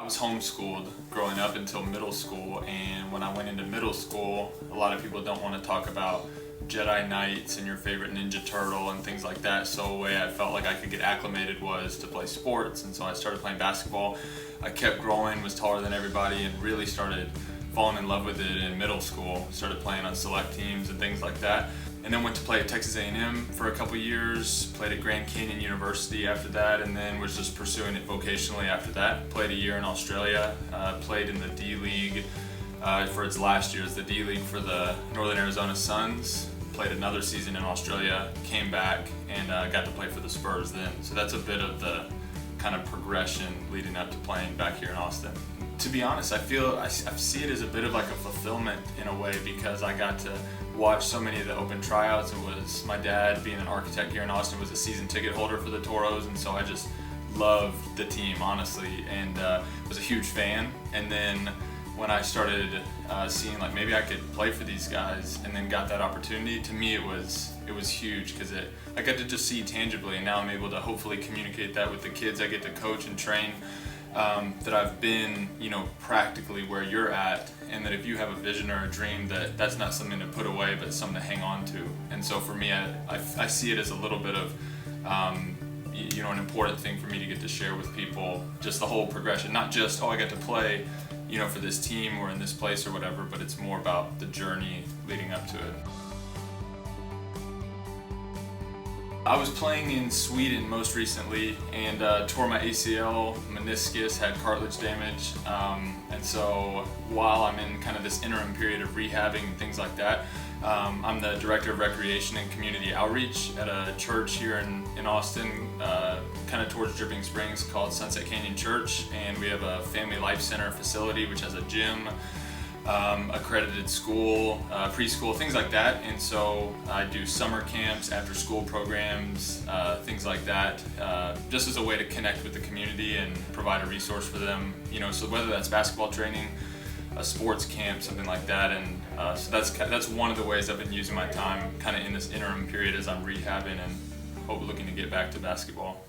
was homeschooled growing up until middle school, and when I went into middle school, a lot of people don't want to talk about Jedi Knights and your favorite Ninja Turtle and things like that. So a way I felt like I could get acclimated was to play sports, and so I started playing basketball. I kept growing, was taller than everybody, and really started falling in love with it in middle school. Started playing on select teams and things like that. And then went to play at Texas A&M for a couple years, played at Grand Canyon University after that, and then was just pursuing it vocationally after that. Played a year in Australia, played in the D-League for its last year as the D-League for the Northern Arizona Suns. Played another season in Australia, came back, and got to play for the Spurs then. So that's a bit of the kind of progression leading up to playing back here in Austin. To be honest, I see it as a bit of like a fulfillment in a way, because I got to watch so many of the open tryouts. It was my dad, being an architect here in Austin, was a season ticket holder for the Toros, and so I just loved the team, honestly, and was a huge fan. And then when I started seeing like maybe I could play for these guys, and then got that opportunity, to me it was huge, because I got to just see tangibly, and now I'm able to hopefully communicate that with the kids I get to coach and train, that I've been, practically where you're at, and that if you have a vision or a dream, that's not something to put away, but something to hang on to. And so for me, I see it as a little bit of, an important thing for me to get to share with people, just the whole progression, not just, I got to play, for this team or in this place or whatever, but it's more about the journey leading up to it. I was playing in Sweden most recently, and tore my ACL, meniscus, had cartilage damage, and so while I'm in kind of this interim period of rehabbing and things like that, I'm the Director of Recreation and Community Outreach at a church here in Austin, kind of towards Dripping Springs, called Sunset Canyon Church, and we have a family life center facility which has a gym, accredited school, preschool, things like that. And so I do summer camps, after school programs, things like that, just as a way to connect with the community and provide a resource for them, so whether that's basketball training, a sports camp, something like that. And so that's one of the ways I've been using my time kind of in this interim period as I'm rehabbing and looking to get back to basketball.